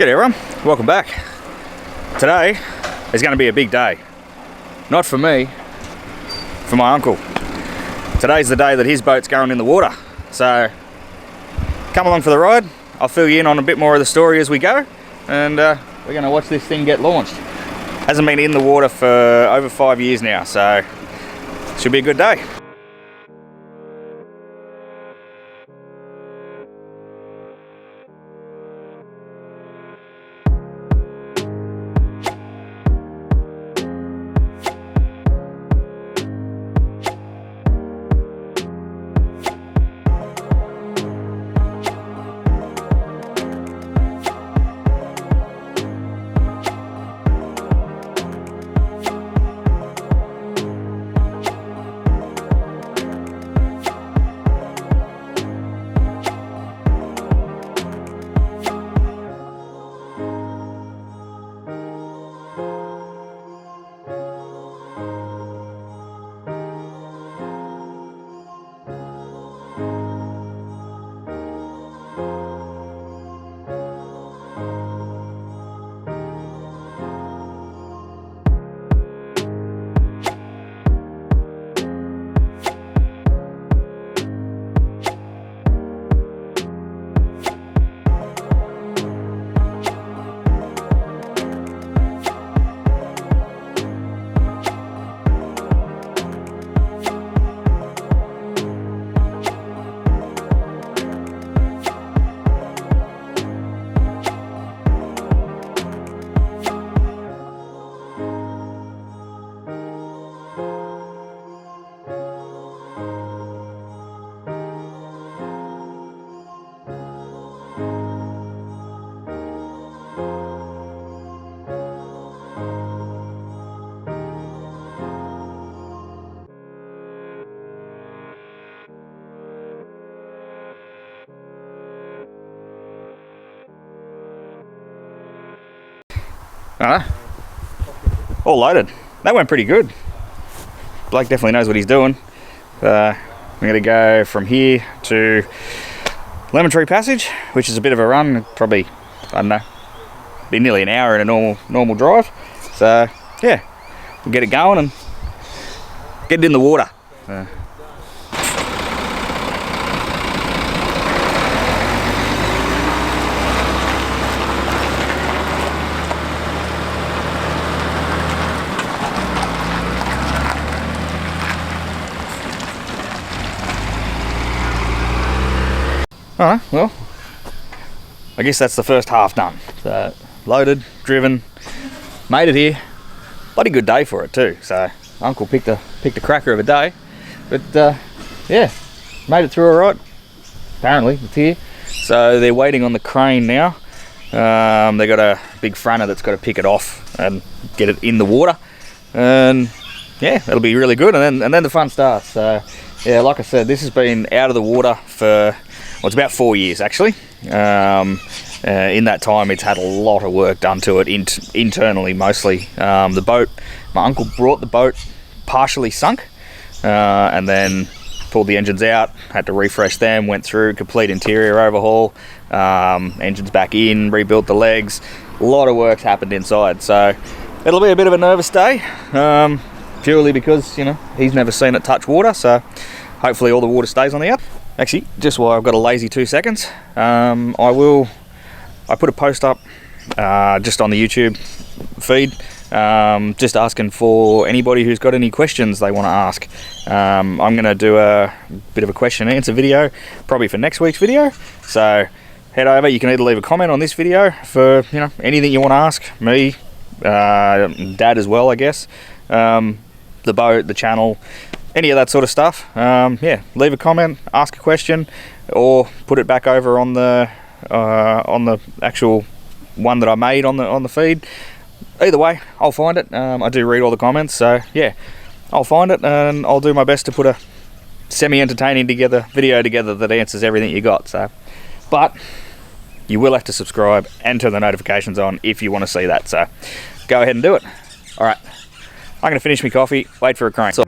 G'day everyone, welcome back. Today is going to be a big day. Not for me, for my uncle. Today's the day that his boat's going in the water. So come along for the ride. I'll fill you in on a bit more of the story as we go. And we're going to watch this thing get launched. Hasn't been in the water for over 5 years now, so should be a good day. All loaded. That went pretty good. Blake definitely knows what he's doing. We're going to go from here to Lemon Tree Passage, which is a bit of a run, probably, I don't know, be nearly an hour in a normal drive. So yeah, we'll get it going and get it in the water. Alright, well, I guess that's the first half done. So, loaded, driven, made it here. Bloody good day for it too. So, Uncle picked a cracker of a day. But, yeah, made it through alright. Apparently, it's here. So, they're waiting on the crane now. They got a big fronter that's got to pick it off and get it in the water. And, yeah, it'll be really good. And then the fun starts. So, yeah, like I said, this has been out of the water for... well, it's about 4 years actually. In that time it's had a lot of work done to it internally mostly. The boat, my uncle brought the boat partially sunk and then pulled the engines out, had to refresh them, went through complete interior overhaul, engines back in, rebuilt the legs. A lot of work's happened inside, so it'll be a bit of a nervous day, purely because, you know, he's never seen it touch water, so hopefully all the water stays on the up. Actually, just while I've got a lazy 2 seconds, I put a post up just on the YouTube feed, just asking for anybody who's got any questions they want to ask. I'm going to do a bit of a question and answer video, probably for next week's video. So head over. You can either leave a comment on this video for, you know, anything you want to ask me, Dad as well, I guess, the boat, the channel, any of that sort of stuff. Yeah, leave a comment, ask a question, or put it back over on the actual one that I made on the feed. Either way, I'll find it. I do read all the comments, so yeah, I'll find it and I'll do my best to put a semi-entertaining video together that answers everything you got. So, but you will have to subscribe and turn the notifications on if you want to see that. So go ahead and do it. All right, I'm going to finish my coffee, wait for a crane. So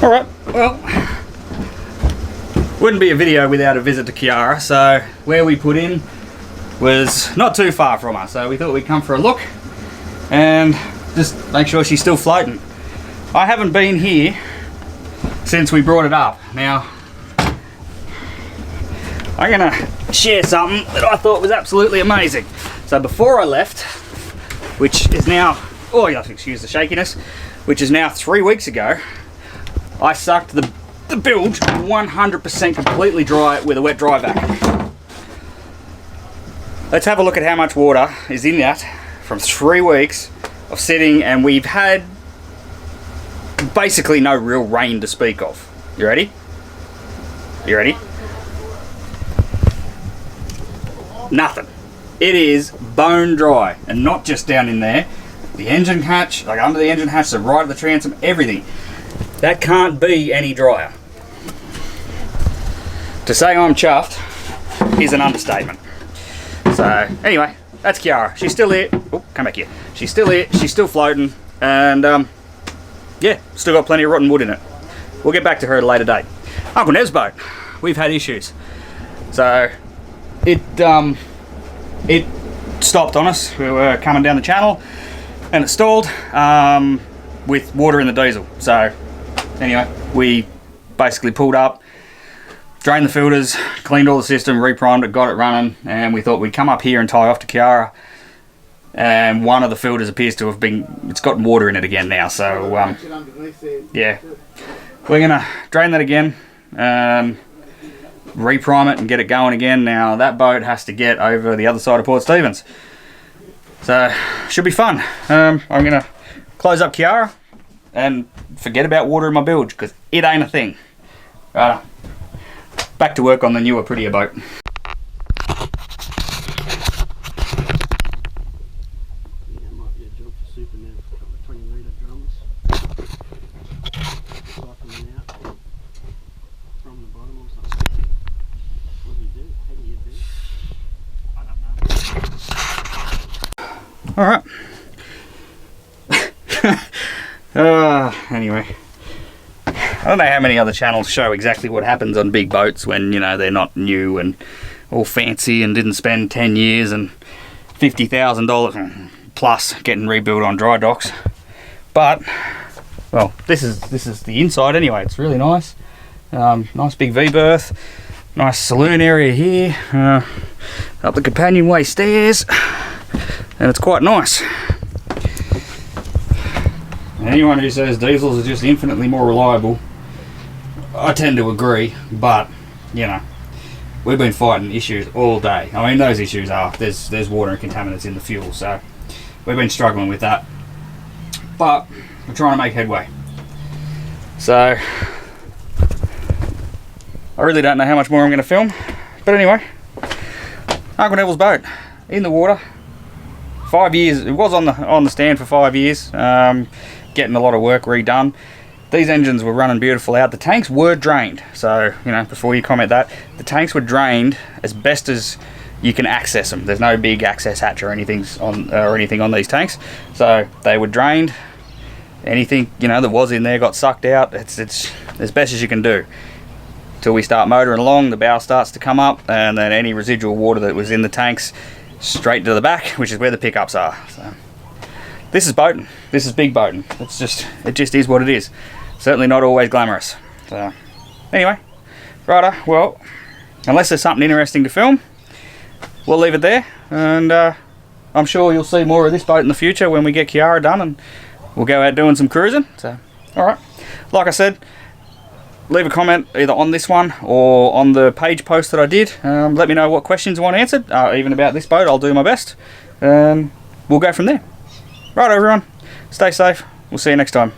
Alright, well, wouldn't be a video without a visit to Kiara, so where we put in was not too far from us, so we thought we'd come for a look and just make sure she's still floating. I haven't been here since we brought it up. Now, I'm gonna share something that I thought was absolutely amazing. So before I left, which is now, oh you have to excuse the shakiness, which is now 3 weeks ago, I sucked the bilge 100% completely dry with a wet dry vac. Let's have a look at how much water is in that from 3 weeks of sitting, and we've had basically no real rain to speak of. You ready? You ready? Nothing. It is bone dry, and not just down in there. The engine hatch, like under the engine hatch, the right of the transom, everything. That can't be any drier. To say I'm chuffed is an understatement. So anyway, that's Kiara. She's still here. Oh, come back here. She's still here. She's still floating, and yeah, still got plenty of rotten wood in it. We'll get back to her at a later date. Uncle Nev's boat. We've had issues. So it stopped on us. We were coming down the channel, and it stalled with water in the diesel. So anyway, we basically pulled up, drained the filters, cleaned all the system, reprimed it, got it running, and we thought we'd come up here and tie off to Kiara. And one of the filters appears to have it's got water in it again now. So yeah, we're gonna drain that again, reprime it and get it going again. Now that boat has to get over the other side of Port Stephens, so should be fun. I'm gonna close up Kiara and forget about water in my bilge, because it ain't a thing. Right, back to work on the newer, prettier boat. Alright. Anyway. I don't know how many other channels show exactly what happens on big boats when, you know, they're not new and all fancy and didn't spend 10 years and $50,000 plus getting rebuilt on dry docks. But, well, this is the inside anyway. It's really nice. Nice big V-berth. Nice saloon area here. Up the companionway stairs. And it's quite nice. Anyone who says diesels are just infinitely more reliable, I tend to agree, but you know, we've been fighting issues all day. I mean, those issues are there's water and contaminants in the fuel, so we've been struggling with that, but we're trying to make headway. So I really don't know how much more I'm going to film, but anyway, Uncle Neville's boat in the water. 5 years. It was on the stand for 5 years, getting a lot of work redone. These engines were running beautiful out. The tanks were drained, so you know, before you comment that, the tanks were drained as best as you can access them. There's no big access hatch or anything on these tanks, so they were drained. Anything, you know, that was in there got sucked out. It's as best as you can do till we start motoring along. The bow starts to come up, and then any residual water that was in the tanks straight to the back, which is where the pickups are. So this is boating. This is big boating. It just is what it is. Certainly not always glamorous. So anyway, righto. Well, unless there's something interesting to film, we'll leave it there, and I'm sure you'll see more of this boat in the future when we get Kiara done, and we'll go out doing some cruising. So all right, like I said, leave a comment either on this one or on the page post that I did. Let me know what questions you want answered, even about this boat. I'll do my best, and we'll go from there. Right, everyone, stay safe. We'll see you next time.